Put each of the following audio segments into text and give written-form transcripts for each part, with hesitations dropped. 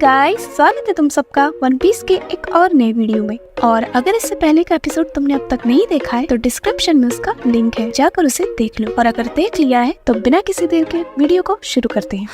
Guys, स्वागत है तुम सबका वन पीस के एक और नए वीडियो में। और अगर इससे पहले का एपिसोड तुमने अब तक नहीं देखा है तो डिस्क्रिप्शन में उसका लिंक है, जाकर उसे देख लो। और अगर देख लिया है तो बिना किसी देर के वीडियो को शुरू करते हैं।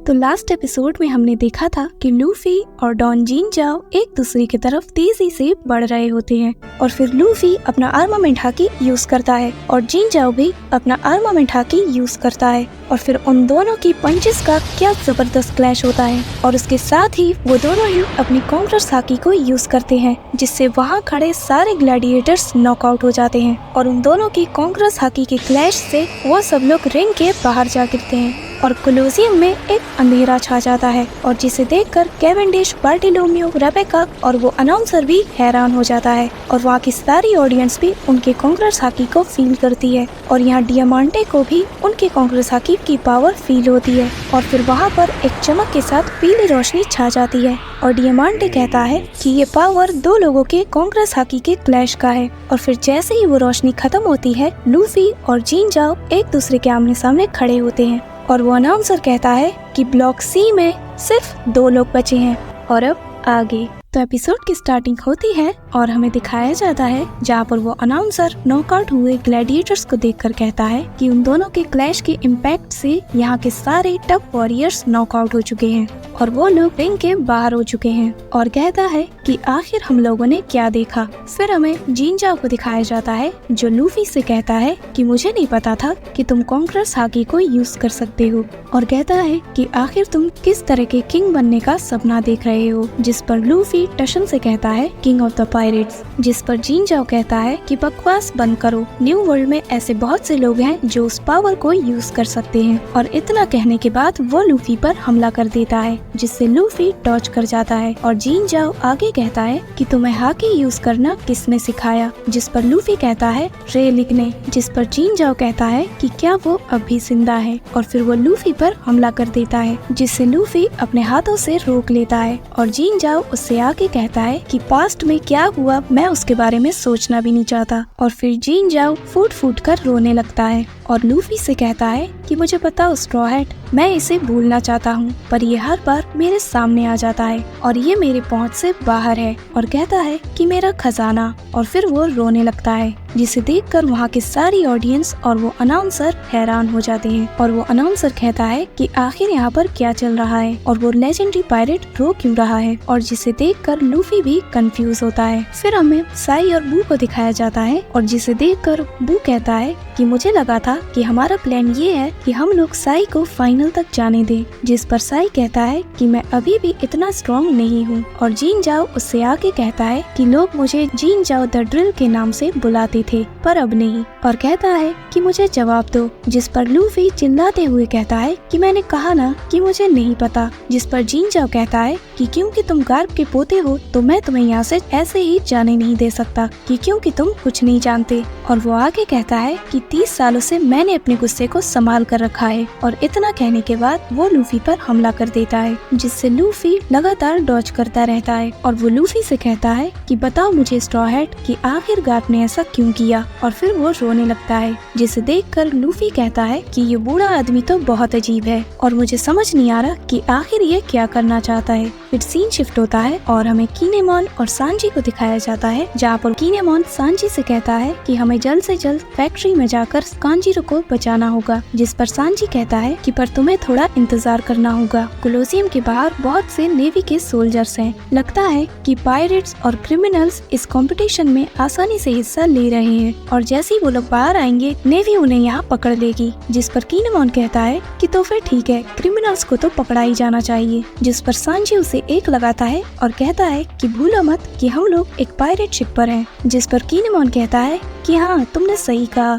तो लास्ट एपिसोड में हमने देखा था कि लूफी और डॉन जिनचाओ एक दूसरे की तरफ तेजी से बढ़ रहे होते हैं और फिर लूफी अपना आर्मामेंट हाकी यूज करता है और जिनचाओ भी अपना आर्मामेंट हाकी यूज करता है और फिर उन दोनों की पंचेस का क्या जबरदस्त क्लैश होता है और उसके साथ ही वो दोनों ही अपनी काउंटर्स हाकी को यूज करते हैं, जिससे वहाँ खड़े सारे ग्लैडिएटर्स नॉकआउट हो जाते हैं और उन दोनों की काउंटर्स हाकी के क्लैश से वो सब लोग रिंग के बाहर जा गिरते हैं और कोलोसियम में एक अंधेरा छा जाता है और जिसे देखकर कैवेंडिश, बार्टिलोमियो, रेबेका और वो अनाउंसर भी हैरान हो जाता है और वहाँ की सारी ऑडियंस भी उनके कांग्रेस हाकी को फील करती है और यहाँ डियामांटे को भी उनके कांग्रेस हाकी की पावर फील होती है और फिर वहाँ पर एक चमक के साथ पीली रोशनी छा जाती है और डियामांटे कहता है कि ये पावर दो लोगों के कांग्रेस हाकी के क्लैश का है और फिर जैसे ही वो रोशनी खत्म होती है, लूफी और जिनचाओ एक दूसरे के आमने सामने खड़े होते हैं और वो अनाउंसर कहता है कि ब्लॉक सी में सिर्फ 2 लोग बचे हैं और अब आगे। तो एपिसोड की स्टार्टिंग होती है और हमें दिखाया जाता है जहाँ पर वो अनाउंसर नॉकआउट हुए ग्लैडिएटर्स को देखकर कहता है कि उन दोनों के क्लैश के इम्पैक्ट से यहाँ के सारे टफ वॉरियर्स नॉकआउट हो चुके हैं और वो लोग रिंग के बाहर हो चुके हैं और कहता है कि आखिर हम लोगों ने क्या देखा। फिर हमें जिनचाओ को दिखाया जाता है जो लूफी से कहता है कि मुझे नहीं पता था कि तुम कांग्रेस हाकी को यूज कर सकते हो और कहता है कि आखिर तुम किस तरह के किंग बनने का सपना देख रहे हो, जिस पर लूफी टशन से कहता है किंग ऑफ द पायरेट्स, जिस पर जिनचाओ कहता है कि बकवास बंद करो, न्यू वर्ल्ड में ऐसे बहुत से लोग हैं जो उस पावर को यूज कर सकते हैं। और इतना कहने के बाद वो लूफी पर हमला कर देता है जिससे लूफी डॉज कर जाता है और जिनचाओ आगे कहता है कि तुम्हें हाकी यूज करना किसने सिखाया, जिस पर लूफी कहता है रे लिखने, जिस पर जिनचाओ कहता है कि क्या वो अब भी जिंदा है और फिर वो लूफी पर हमला कर देता है जिससे लूफी अपने हाथों से रोक लेता है और जिनचाओ उससे आगे कहता है कि पास्ट में क्या हुआ मैं उसके बारे में सोचना भी नहीं चाहता और फिर जिनचाओ फूट फूट कर रोने लगता है और लूफी से कहता है कि मुझे बताओ स्ट्रॉ हैट, मैं इसे भूलना चाहता हूँ पर ये हर बार मेरे सामने आ जाता है और ये मेरे पहुँच से बाहर है और कहता है कि मेरा खजाना और फिर वो रोने लगता है जिसे देखकर वहाँ की सारी ऑडियंस और वो अनाउंसर हैरान हो जाते हैं और वो अनाउंसर कहता है कि आखिर यहाँ पर क्या चल रहा है और वो लेजेंडरी पायरेट रो क्यों रहा है और जिसे देखकर लूफी भी कंफ्यूज होता है। फिर हमें साई और बू को दिखाया जाता है और जिसे देखकर बू कहता है कि मुझे लगा था कि हमारा प्लान ये है कि हम लोग साई को फाइनल तक जाने दें, जिस पर साई कहता है कि मैं अभी भी इतना स्ट्रॉन्ग नहीं हूँ और जिनचाओ उससे आगे कहता है कि लोग मुझे जिनचाओ द ड्रिल के नाम से बुलाते थे पर अब नहीं और कहता है कि मुझे जवाब दो, जिस पर लूफी चिल्लाते हुए कहता है कि मैंने कहा ना कि मुझे नहीं पता, जिस पर जिनचाओ कहता है कि क्योंकि तुम गार्ब के पोते हो तो मैं तुम्हें यहाँ से ऐसे ही जाने नहीं दे सकता कि क्योंकि तुम कुछ नहीं जानते और वो आगे कहता है कि 30 सालों से मैंने अपने गुस्से को संभाल कर रखा है और इतना कहने के बाद वो लूफी पर हमला कर देता है जिससे लूफी लगातार डॉज करता रहता है और वो लूफी से कहता है कि बताओ मुझे स्ट्रॉ हैट कि आखिर गार्ब ने ऐसा क्यों किया और फिर वो रोने लगता है जिसे देखकर लूफी कहता है कि ये बूढ़ा आदमी तो बहुत अजीब है और मुझे समझ नहीं आ रहा कि आखिर ये क्या करना चाहता है। फिर सीन शिफ्ट होता है और हमें किनेमोन और सांजी को दिखाया जाता है जहाँ पर किनेमोन सांजी से कहता है कि हमें जल्द से जल्द फैक्ट्री में जाकर कांजीरो को बचाना होगा, जिस पर सांजी कहता है कि पर तुम्हें थोड़ा इंतजार करना होगा। कोलोसियम के बाहर बहुत से नेवी के सोल्जर्स हैं। लगता है कि पायरेट्स और क्रिमिनल्स इस कंपटीशन में आसानी से हिस्सा ले रहे हैं और जैसे ही वो लोग बाहर आएंगे नेवी उन्हें यहाँ पकड़ लेगी, जिस पर किनेमोन कहता है कि तो फिर ठीक है, क्रिमिनल्स को तो पकड़ा ही जाना चाहिए, जिस पर सांजी उसे एक लगाता है और कहता है कि भूलो मत कि हम लोग एक पायरेट शिप पर हैं, जिस पर किनेमोन कहता है कि हाँ तुमने सही कहा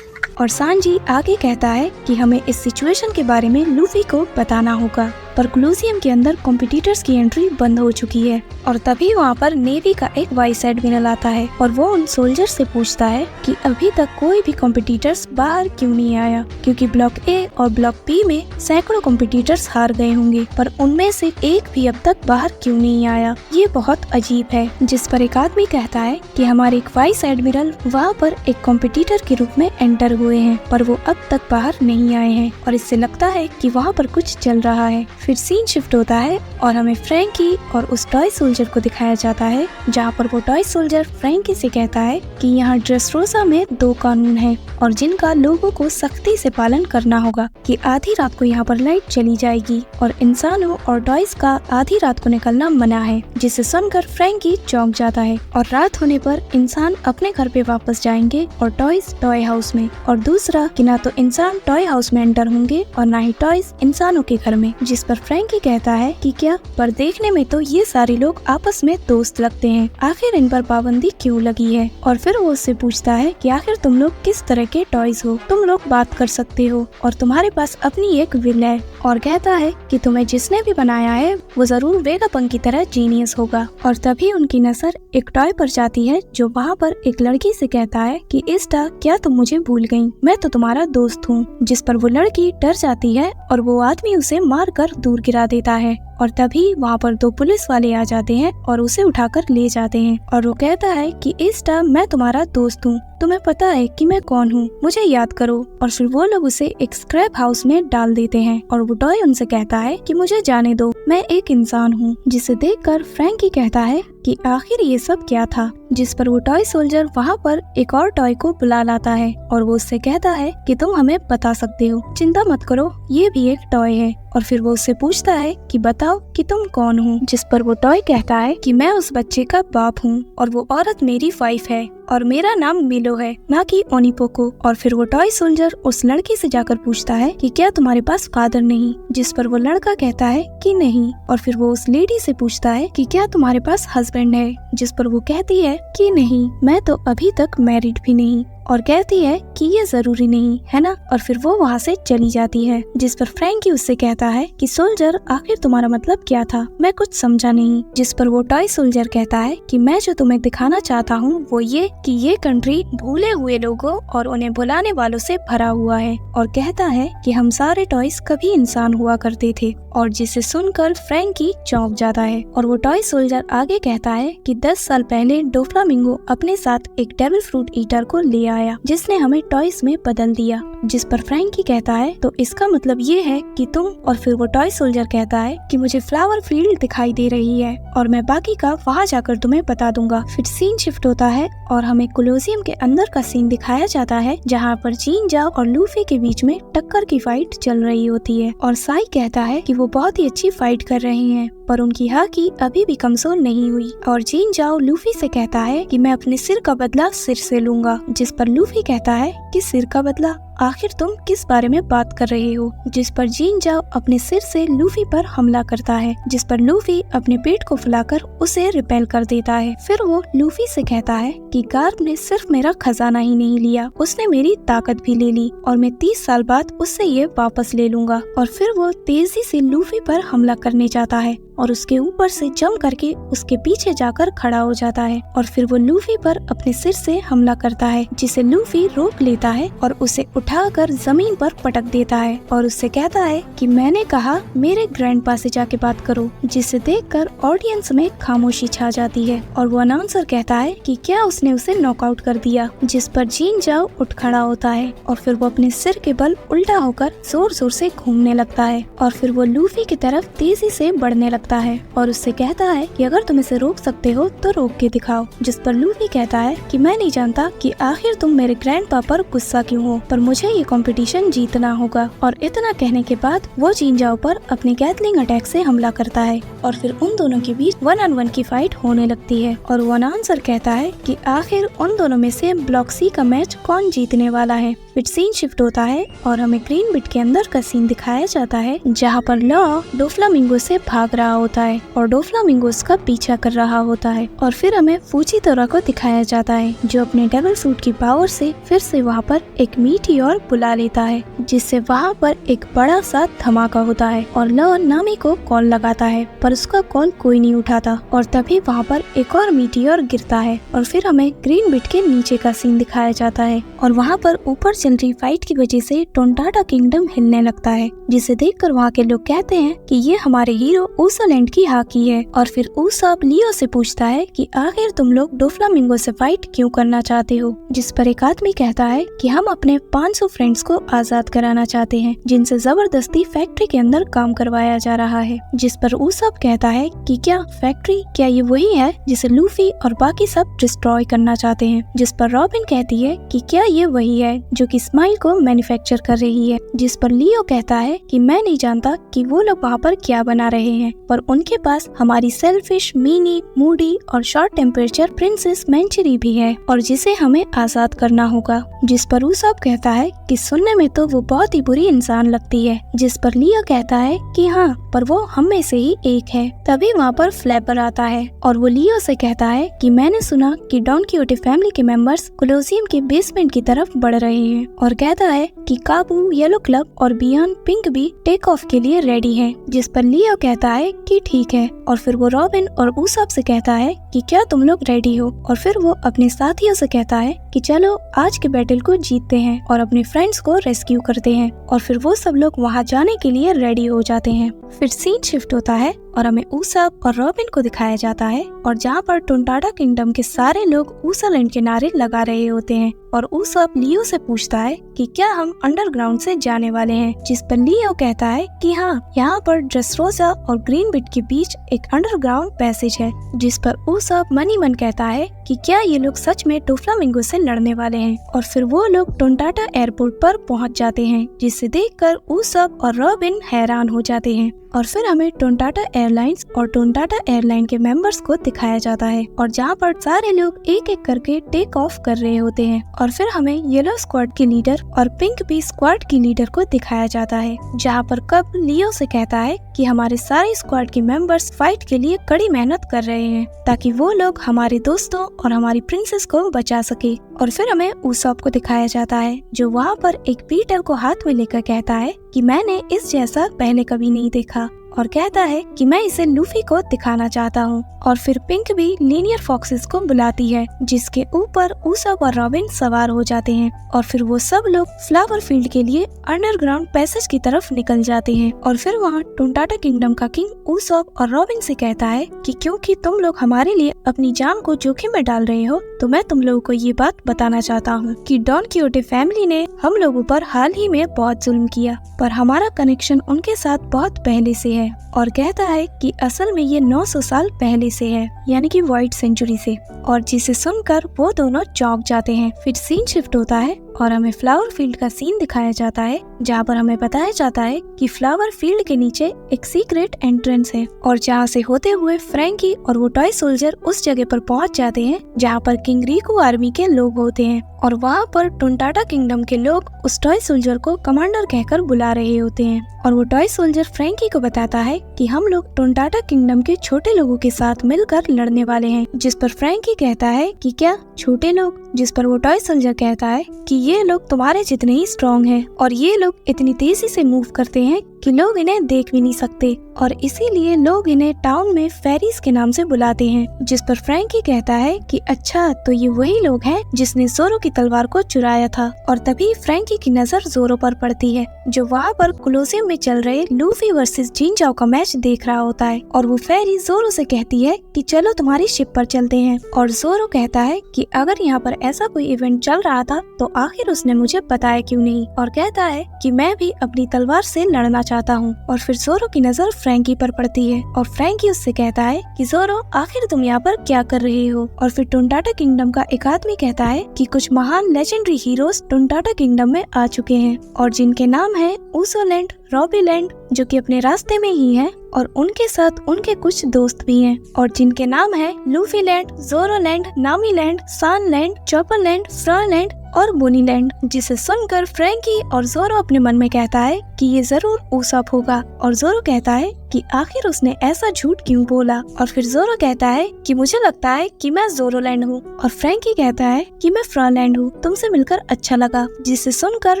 और सांजी आगे कहता है कि हमें इस सिचुएशन के बारे में लूफी को बताना होगा पर कोलोसियम के अंदर कॉम्पिटिटर्स की एंट्री बंद हो चुकी है। और तभी वहाँ पर नेवी का एक वाइस एडमिरल आता है और वो उन सोल्जर से पूछता है कि अभी तक कोई भी कॉम्पिटिटर्स बाहर क्यों नहीं आया, क्योंकि ब्लॉक ए और ब्लॉक बी में सैकड़ों कॉम्पिटिटर्स हार गए होंगे, पर उनमें से एक भी अब तक बाहर क्यों नहीं आया। ये बहुत अजीब है। जिस पर एक आदमी कहता है कि हमारे एक वाइस एडमिरल वहाँ पर एक कॉम्पिटिटर के रूप में एंटर हुए हैं, पर वो अब तक बाहर नहीं आए हैं और इससे लगता है कि वहाँ पर कुछ चल रहा है। फिर सीन शिफ्ट होता है और हमें फ्रैंकी और उस टॉय सोल्जर को दिखाया जाता है, जहाँ पर वो टॉय सोल्जर फ्रैंकी से कहता है कि यहाँ ड्रेसरोसा में 2 कानून हैं और जिनका लोगों को सख्ती से पालन करना होगा कि आधी रात को यहाँ पर लाइट चली जाएगी और इंसानों और टॉयज का आधी रात को निकलना मना है। जिसे सुनकर फ्रैंकी चौंक जाता है और रात होने पर इंसान अपने घर पे वापस जाएंगे और टॉयज टॉय हाउस में, और दूसरा कि ना तो इंसान टॉय हाउस में एंटर होंगे और ना ही टॉयज इंसानों के घर में। जिस पर फ्रैंकी कहता है कि क्या, पर देखने में तो ये सारे लोग आपस में दोस्त लगते हैं, आखिर इन पर पाबंदी क्यों लगी है। और फिर वो उससे पूछता है कि आखिर तुम लोग किस तरह के टॉयज हो, तुम लोग बात कर सकते हो और तुम्हारे पास अपनी एक विल है, और कहता है कि तुम्हें जिसने भी बनाया है वो जरूर वेगापंक की तरह जीनियस होगा। और तभी उनकी नजर एक टॉय पर जाती है जो वहाँ पर एक लड़की से कहता है कि इस्टा, क्या तुम मुझे भूल गयी, मैं तो तुम्हारा दोस्त हूँ। जिस पर वो लड़की डर जाती है और वो आदमी उसे मार कर दूर गिरा देता है। और तभी वहाँ पर 2 पुलिस वाले आ जाते हैं और उसे उठाकर ले जाते हैं और वो कहता है कि इस्टा, मैं तुम्हारा दोस्त हूँ, तुम्हें पता है कि मैं कौन हूँ, मुझे याद करो। और फिर वो लोग उसे एक स्क्रैप हाउस में डाल देते हैं और वो टॉय उनसे कहता है कि मुझे जाने दो, मैं एक इंसान हूँ। जिसे देखकर फ्रैंकी कहता है कि आखिर ये सब क्या था। जिस पर वो टॉय सोल्जर वहाँ पर एक और टॉय को बुला लाता है और वो उससे कहता है कि तुम हमें बता सकते हो, चिंता मत करो, ये भी एक टॉय है। और फिर वो उससे पूछता है कि बताओ कि तुम कौन हो। जिस पर वो टॉय कहता है कि मैं उस बच्चे का बाप हूँ और वो औरत मेरी वाइफ है और मेरा नाम मिलो है, ना कि ओनीपोको। और फिर वो टॉय सोल्जर उस लड़की से जाकर पूछता है कि क्या तुम्हारे पास फादर नहीं। जिस पर वो लड़का कहता है कि नहीं। और फिर वो उस लेडी से पूछता है कि क्या तुम्हारे पास हस्बैंड है। जिस पर वो कहती है कि नहीं, मैं तो अभी तक मैरिड भी नहीं। और कहती है कि ये जरूरी नहीं है ना। और फिर वो वहाँ से चली जाती है। जिस पर फ्रैंकी उससे कहता है कि सोल्जर, आखिर तुम्हारा मतलब क्या था, मैं कुछ समझा नहीं। जिस पर वो टॉय सोल्जर कहता है कि मैं जो तुम्हें दिखाना चाहता हूँ वो ये कि ये कंट्री भूले हुए लोगों और उन्हें भुलाने वालों से भरा हुआ है। और कहता है कि हम सारे टॉयज कभी इंसान हुआ करते थे। और जिसे सुनकर फ्रैंकी चौंक जाता है। और वो टॉय सोल्जर आगे कहता है कि 10 साल पहले डोफ्लामिंगो अपने साथ एक डेविल फ्रूट ईटर को ले आया जिसने हमें टॉयज में बदल दिया। जिस पर फ्रैंकी कहता है तो इसका मतलब ये है कि तुम। और फिर वो टॉय सोल्जर कहता है कि मुझे फ्लावर फील्ड दिखाई दे रही है और मैं बाकी का वहाँ जाकर तुम्हें बता दूंगा। फिर सीन शिफ्ट होता है और हमें कोलोसियम के अंदर का सीन दिखाया जाता है जहाँ पर जीन जाओ और लूफी के बीच में टक्कर की फाइट चल रही होती है। और साई कहता है कि वो बहुत ही अच्छी फाइट कर रहे हैं पर उनकी हाकी अभी भी कमजोर नहीं हुई। और जीन जाओ लूफी से कहता है कि मैं अपने सिर का बदला सिर से लूंगा। जिस पर लूफी कहता है कि सिर का बदला, आखिर तुम किस बारे में बात कर रहे हो। जिस पर जीन जाओ अपने सिर से लूफी पर हमला करता है जिस पर लूफी अपने पेट को फुलाकर उसे रिपेल कर देता है। फिर वो लूफी से कहता है कि गार्ब ने सिर्फ मेरा खजाना ही नहीं लिया, उसने मेरी ताकत भी ले ली और मैं 30 साल बाद उससे ये वापस ले लूंगा। और फिर वो तेजी से लूफी पर हमला करने जाता है और उसके ऊपर से जंप करके उसके पीछे जाकर खड़ा हो जाता है। और फिर वो लूफी पर अपने सिर से हमला करता है जिसे लूफी रोक लेता है और उसे उठाकर जमीन पर पटक देता है और उससे कहता है कि मैंने कहा मेरे ग्रैंडपा से जाके बात करो। जिसे देखकर ऑडियंस में खामोशी छा जाती है और वो अनाउंसर कहता है कि क्या उसने उसे नॉकआउट कर दिया। जिस पर जीन जाओ उठ खड़ा होता है और फिर वो अपने सिर के बल उल्टा होकर जोर जोर से घूमने लगता है और फिर वो लूफी की तरफ तेजी से बढ़ने लगता है और उससे कहता है कि अगर तुम इसे रोक सकते हो तो रोक के दिखाओ। जिस पर लूफी कहता है कि मैं नहीं जानता कि आखिर तुम मेरे ग्रैंडपा पर गुस्सा क्यों हो, पर मुझे ये कंपटीशन जीतना होगा। और इतना कहने के बाद वो जीन जाओ पर अपने गैटलिंग अटैक से हमला करता है और फिर उन दोनों के बीच 1-on-1 की फाइट होने लगती है। और वो अनाउंसर कहता है कि आखिर उन दोनों में से ब्लॉक सी का मैच कौन जीतने वाला है। फिर सीन शिफ्ट होता है और हमें ग्रीन बिट के अंदर का सीन दिखाया जाता है जहाँ पर लॉ डोफ्लामिंगो से भाग रहा होता है और डोफ्लामिंगो उसका पीछा कर रहा होता है। और फिर हमें फूजीतोरा को दिखाया जाता है जो अपने डेविल फ्रूट की पावर से फिर से वहाँ पर एक मीटियोर ओर बुला लेता है, जिससे वहाँ पर एक बड़ा सा धमाका होता है और लॉन नामी को कॉल लगाता है, पर उसका कॉल कोई नहीं उठाता। और तभी वहाँ पर एक और मीटियोर गिरता है और फिर हमें ग्रीन बिट के नीचे का सीन दिखाया जाता है और वहाँ पर ऊपर चल रही फाइट की वजह से टोंटाटा किंगडम हिलने लगता है, जिसे देखकर वहाँ के लोग कहते हैं कि ये हमारे हीरो ऊसोलैंड की हाकी है। और फिर ऊसोप लियो से पूछता है कि आखिर तुम लोग डोफ्लामिंगो से फाइट क्यों करना चाहते हो, जिस पर एक आदमी कहता है कि हम अपने 500 फ्रेंड्स को आजाद कराना चाहते हैं, जिनसे जबरदस्ती फैक्ट्री के अंदर काम करवाया जा रहा है। जिस पर ऊसोप कहता है कि क्या फैक्ट्री, क्या ये वही है जिसे लूफी और बाकी सब डिस्ट्रॉय करना चाहते हैं। जिस पर रॉबिन कहती है कि क्या ये वही है जो कि स्माइल को मैन्युफैक्चर कर रही है। जिस पर लियो कहता है कि मैं नहीं जानता कि वो लोग वहाँ पर क्या बना रहे हैं, पर उनके पास हमारी सेल्फिश, मीनी, मूडी और शॉर्ट टेम्परेचर प्रिंसेस मैंचरी भी है और जिसे हमें आजाद करना होगा। जिस पर ऊसोप कहता है कि सुनने में तो वो बहुत ही बुरी इंसान लगती है। जिस पर लियो कहता है कि हाँ, पर वो हम में से ही एक है। तभी वहाँ पर फ्लैपर आता है और वो लियो से कहता है कि मैंने सुना कि डॉन कीहोटे फैमिली के मेंबर्स कोलोसियम के बेसमेंट की तरफ बढ़ रहे हैं और कहता है कि काबू, येलो क्लब और बियॉन्ड पिंक भी टेक ऑफ के लिए रेडी हैं। जिस पर लियो कहता है कि ठीक है और फिर वो रॉबिन और ऊसोप से कहता है कि क्या तुम लोग रेडी हो, और फिर वो अपने साथियों से कहता है कि चलो आज के बैटल को जीतते हैं और अपने फ्रेंड्स को रेस्क्यू करते हैं। और फिर वो सब लोग वहाँ जाने के लिए रेडी हो जाते हैं। फिर सीन शिफ्ट होता है और हमें ऊसोप और रॉबिन को दिखाया जाता है और जहाँ पर टोंटाटा किंगडम के सारे लोग ऊसोलैंड के नारे लगा रहे होते हैं और ऊसोप लियो से पूछता है कि क्या हम अंडरग्राउंड से जाने वाले हैं। जिस पर लियो कहता है कि हाँ, यहाँ पर ड्रेसरोसा और ग्रीन बिट के बीच एक अंडरग्राउंड पैसेज है। जिस पर ऊसोप मनी मन कहता है कि क्या ये लोग सच में डोफ्लामिंगो से लड़ने वाले हैं। और फिर वो लोग टोंटाटा एयरपोर्ट पर पहुँच जाते हैं, जिसे देखकर ऊसोप और रॉबिन हैरान हो जाते हैं। और फिर हमें टोंटाटा एयरलाइंस और टोंटाटा एयरलाइन के मेंबर्स को दिखाया जाता है और जहाँ पर सारे लोग एक एक करके टेक ऑफ कर रहे होते हैं। और फिर हमें येलो स्क्वाड के लीडर और पिंक बी स्क्वाड की लीडर को दिखाया जाता है, जहाँ पर कब लियो से कहता है कि हमारे सारे स्क्वाड के मेंबर्स फाइट के लिए कड़ी मेहनत कर रहे हैं ताकि वो लोग हमारे दोस्तों और हमारी प्रिंसेस को बचा सके। और फिर हमें ऊसोप को दिखाया जाता है जो वहाँ पर एक बीटल को हाथ में लेकर कहता है कि मैंने इस जैसा पहले कभी नहीं देखा और कहता है कि मैं इसे लूफी को दिखाना चाहता हूँ। और फिर पिंक भी लीनियर फॉक्सेस को बुलाती है, जिसके ऊपर ऊसोप और रॉबिन सवार हो जाते हैं और फिर वो सब लोग फ्लावर फील्ड के लिए अंडरग्राउंड पैसेज की तरफ निकल जाते हैं। और फिर वहाँ टोंटाटा किंगडम का किंग ऊसोप और रॉबिन से कहता है कि क्योंकि तुम लोग हमारे लिए अपनी जान को जोखिम में डाल रहे हो, तो मैं तुम लोगों को ये बात बताना चाहता हूँ कि डॉन कीहोटे फैमिली ने हम लोगों पर हाल ही में बहुत जुल्म किया, पर हमारा कनेक्शन उनके साथ बहुत पहले से है। और कहता है कि असल में ये 900 साल पहले से है, यानी कि व्हाइट सेंचुरी से। और जिसे सुनकर वो दोनों चौंक जाते हैं। फिर सीन शिफ्ट होता है और हमें फ्लावर फील्ड का सीन दिखाया जाता है, जहाँ पर हमें बताया जाता है कि फ्लावर फील्ड के नीचे एक सीक्रेट एंट्रेंस है और जहाँ से होते हुए फ्रैंकी और वो टॉय सोल्जर उस जगह पर पहुँच जाते हैं जहाँ पर किंग रिकू आर्मी के लोग होते हैं। और वहाँ पर टोंटाटा किंगडम के लोग उस टॉय सोल्जर को कमांडर कहकर बुला रहे होते हैं और वो टॉय सोल्जर फ्रैंकी को बताता है कि हम लोग टोंटाटा किंगडम के छोटे लोगों के साथ मिलकर लड़ने वाले हैं। जिस पर फ्रैंकी कहता है कि क्या छोटे लोग, जिस पर वो टॉय सोल्जर कहता है कि ये लोग तुम्हारे जितने ही स्ट्रॉन्ग हैं और ये लोग इतनी तेजी से मूव करते हैं कि लोग इन्हें देख भी नहीं सकते और इसीलिए लोग इन्हें टाउन में फेरीज के नाम से बुलाते हैं। जिस पर फ्रैंकी कहता है कि अच्छा, तो ये वही लोग हैं जिसने जोरो की तलवार को चुराया था। और तभी फ्रैंकी की नजर जोरो पर पड़ती है, जो वहाँ पर कोलोसियम में चल रहे लूफी वर्सेस जिनचाओ का मैच देख रहा होता है। और वो फेरी जोरो से कहती है कि चलो तुम्हारी शिप पर चलते हैं। और जोरो कहता है कि अगर यहाँ पर ऐसा कोई इवेंट चल रहा था तो आखिर उसने मुझे बताया क्यों नहीं। और कहता है कि मैं भी अपनी तलवार से लड़ना चाहता हूँ। और फिर जोरो की नजर फ्रैंकी पर पड़ती है और फ्रैंकी उससे कहता है कि जोरो, आखिर तुम यहाँ पर क्या कर रहे हो। और फिर टोंटाटा किंगडम का एक आदमी कहता है कि कुछ महान लेजेंडरी हीरोज टोंटाटा किंगडम में आ चुके हैं और जिनके नाम है ऊसोलैंड, रॉबीलैंड, जो कि अपने रास्ते में ही है, और उनके साथ उनके कुछ दोस्त भी हैं और जिनके नाम है लूफीलैंड, जोरोलैंड, नामीलैंड, सानलैंड, चॉपरलैंड, फ्रालैंड और बोनीलैंड। जिसे सुनकर फ्रैंकी और जोरो अपने मन में कहता है कि ये जरूर ऊसोप होगा और जोरो कहता है कि कि आखिर उसने ऐसा झूठ क्यों बोला। और फिर जोरो कहता है कि मुझे लगता है कि मैं जोरोलैंड हूँ, और फ्रैंकी कहता है कि मैं फ्रालैंड हूँ, तुमसे मिलकर अच्छा लगा। जिसे सुनकर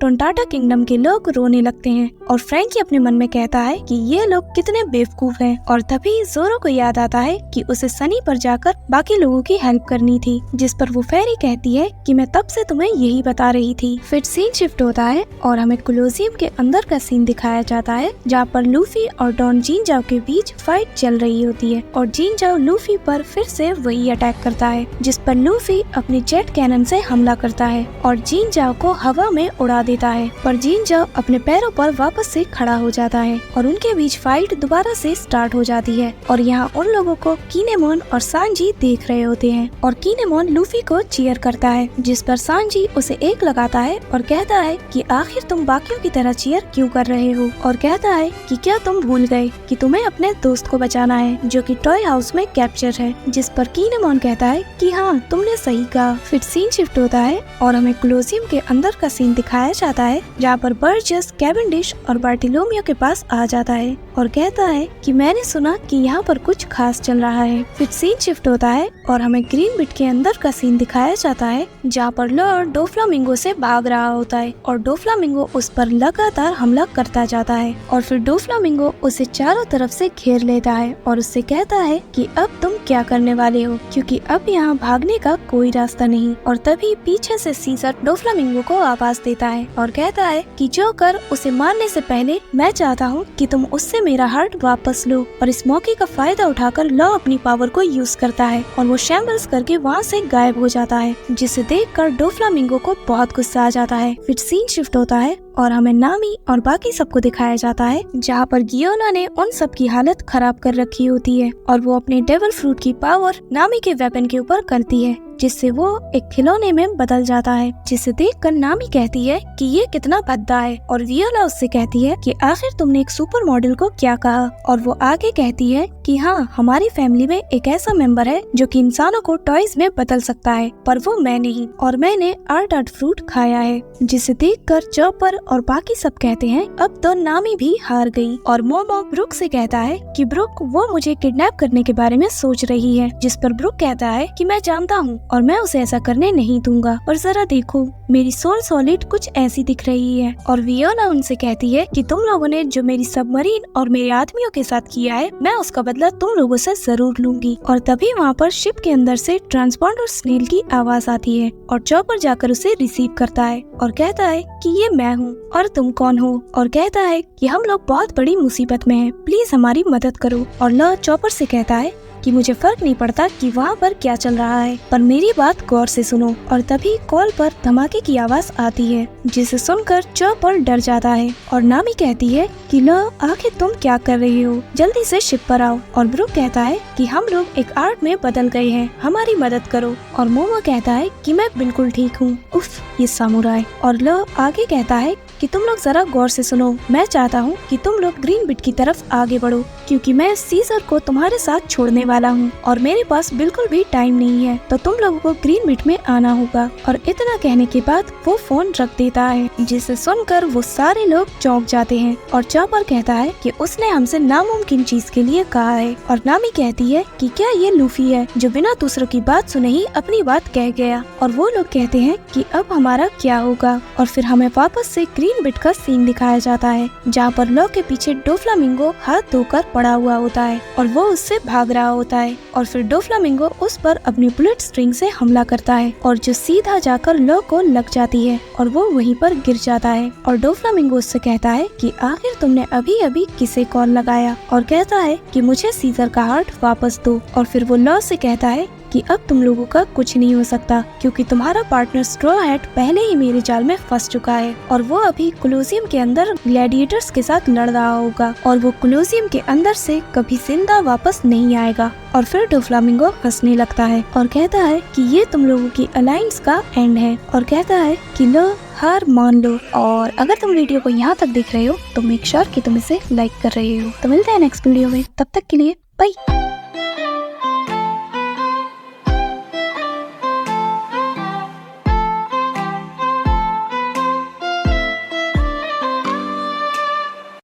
टोंटाटा किंगडम के लोग रोने लगते हैं और फ्रैंकी अपने मन में कहता है कि ये लोग कितने बेवकूफ हैं। और तभी जोरो को याद आता है कि उसे सनी पर जाकर बाकी लोगों की हेल्प करनी थी, जिस पर वो फेरी कहती है कि मैं तब से तुम्हें यही बता रही थी। फिर सीन शिफ्ट होता है और हमें कोलोसियम के अंदर का सीन दिखाया जाता है, जहाँ पर लूफी और डॉन जिनजाओ के बीच फाइट चल रही होती है और जिनजाओ लूफी पर फिर से वही अटैक करता है, जिस पर लूफी अपनी जेट कैनन से हमला करता है और जिनजाओ को हवा में उड़ा देता है। पर जिनजाओ अपने पैरों पर वापस से खड़ा हो जाता है और उनके बीच फाइट दोबारा से स्टार्ट हो जाती है। और यहाँ उन लोगों को किनेमोन और सांजी देख रहे होते हैं और किनेमोन लूफी को चीयर करता है, जिस पर सांजी उसे एक लगाता है और कहता है कि आखिर तुम बाकियों की तरह चीयर क्यों कर रहे हो, और कहता है कि क्या तुम भूल गए कि तुम्हें अपने दोस्त को बचाना है जो कि टॉय हाउस में कैप्चर है। जिस पर किनेमोन कहता है कि हाँ तुमने सही कहा। फिर सीन शिफ्ट होता है और हमें कोलोसियम के अंदर का सीन दिखाया जाता है, जहाँ पर बर्जस कैवेंडिश और बार्टिलोमियो के पास आ जाता है और कहता है कि मैंने सुना कि यहाँ पर कुछ खास चल रहा है। फिर सीन शिफ्ट होता है और हमें ग्रीन बिट के अंदर का सीन दिखाया जाता है, जहाँ पर लॉर्ड डोफ्लामिंगो से भाग रहा होता है और डोफ्लामिंगो उस पर लगातार हमला करता जाता है और फिर डोफ्लामिंगो उसे चारों तरफ से घेर लेता है और उससे कहता है कि अब तुम क्या करने वाले हो, क्योंकि अब यहाँ भागने का कोई रास्ता नहीं। और तभी पीछे से सीजर डोफ्लामिंगो को आवाज देता है और कहता है कि जो कर उसे मारने से पहले मैं चाहता हूँ कि तुम उससे मेरा हार्ट वापस लो। और इस मौके का फायदा उठाकर लॉ अपनी पावर को यूज करता है और वो शैम्बल्स करके वहाँ से गायब हो जाता है, जिसे देखकर डोफ्लामिंगो को बहुत गुस्सा आ जाता है। फिर सीन शिफ्ट होता है और हमें नामी और बाकी सबको दिखाया जाता है, जहाँ पर गियोना ने उन सब की हालत खराब कर रखी होती है और वो अपने डेविल फ्रूट की पावर नामी के वेपन के ऊपर करती है, जिससे वो एक खिलौने में बदल जाता है, जिसे देखकर नामी कहती है कि ये कितना भद्दा है और वियोला उससे कहती है कि आखिर तुमने एक सुपर मॉडल को क्या कहा। और वो आगे कहती है कि हाँ हमारी फैमिली में एक ऐसा मेंबर है जो कि इंसानों को टॉयज में बदल सकता है, पर वो मैं नहीं, और मैंने आर्ट फ्रूट खाया है। जिसे देखकर चॉपर और बाकी सब कहते हैं अब तो नामी भी हार गई। और मोमो ब्रुक से कहता है कि ब्रुक वो मुझे किडनैप करने के बारे में सोच रही है, जिस पर ब्रुक कहता है कि मैं जानता हूँ और मैं उसे ऐसा करने नहीं दूंगा, और जरा देखो मेरी सोल सॉलिड कुछ ऐसी दिख रही है। और वियोला उनसे कहती है कि तुम लोगों ने जो मेरी सबमरीन और मेरे आदमियों के साथ किया है, मैं उसका बदला तुम लोगों से जरूर लूंगी। और तभी वहाँ पर शिप के अंदर से ट्रांसपॉन्डर स्नेल की आवाज आती है और चॉपर जाकर उसे रिसीव करता है और कहता है कि ये मैं हूँ और तुम कौन हो, और कहता है कि हम लोग बहुत बड़ी मुसीबत में हैं, प्लीज हमारी मदद करो। और लॉ चॉपर से कहता है कि मुझे फर्क नहीं पड़ता कि वहाँ पर क्या चल रहा है, पर मेरी बात गौर से सुनो। और तभी कॉल पर धमाके की आवाज आती है, जिसे सुनकर चॉपर डर जाता है और नामी कहती है कि लो आखिर तुम क्या कर रही हो, जल्दी से शिप पर आओ। और ब्रुक कहता है कि हम लोग एक आर्ट में बदल गए हैं, हमारी मदद करो। और मोमो कहता है कि मैं बिल्कुल ठीक हूँ, उफ ये सामुराई। और लो आगे कहता है कि तुम लोग जरा गौर से सुनो, मैं चाहता हूँ कि तुम लोग ग्रीन बिट की तरफ आगे बढ़ो, क्योंकि मैं सीजर को तुम्हारे साथ छोड़ने वाला हूँ और मेरे पास बिल्कुल भी टाइम नहीं है, तो तुम लोगों को ग्रीन बिट में आना होगा। और इतना कहने के बाद वो फोन रख देता है, जिसे सुनकर वो सारे लोग चौंक जाते हैं। और चॉपर कहता है कि उसने हमसे नामुमकिन चीज के लिए कहा है। और नामी कहती है कि क्या ये लूफी है जो बिना दूसरों की बात सुने ही अपनी बात कह गया। और वो लोग कहते हैं कि अब हमारा क्या होगा। और फिर हमें वापस से ग्रीन बिट का सीन दिखाया जाता है, जहाँ पर लॉ के पीछे डोफ्लामिंगो हाथ धोकर पड़ा हुआ होता है और वो उससे भाग रहा होता है। और फिर डोफ्लामिंगो उस पर अपनी बुलेट स्ट्रिंग से हमला करता है और जो सीधा जाकर लॉ को लग जाती है और वो वहीं पर गिर जाता है। और डोफ्लामिंगो उससे कहता है कि आखिर तुमने अभी अभी किसे कॉल लगाया, और कहता है कि मुझे सीजर का हार्ट वापस दो। और फिर वो लॉ से कहता है कि अब तुम लोगों का कुछ नहीं हो सकता, क्योंकि तुम्हारा पार्टनर स्ट्रॉ हैट पहले ही मेरे जाल में फंस चुका है और वो अभी कोलोसियम के अंदर ग्लैडिएटर्स के साथ लड़ रहा होगा और वो कोलोसियम के अंदर से कभी जिंदा वापस नहीं आएगा। और फिर डोफ्लामिंगो हंसने लगता है और कहता है कि ये तुम लोगों की अलायंस का एंड है, और कहता है कि लो हार मान लो। और अगर तुम वीडियो को यहाँ तक देख रहे हो तो मेक श्योर कि तुम इसे लाइक कर रहे हो। तो मिलते हैं नेक्स्ट वीडियो में, तब तक के लिए बाय।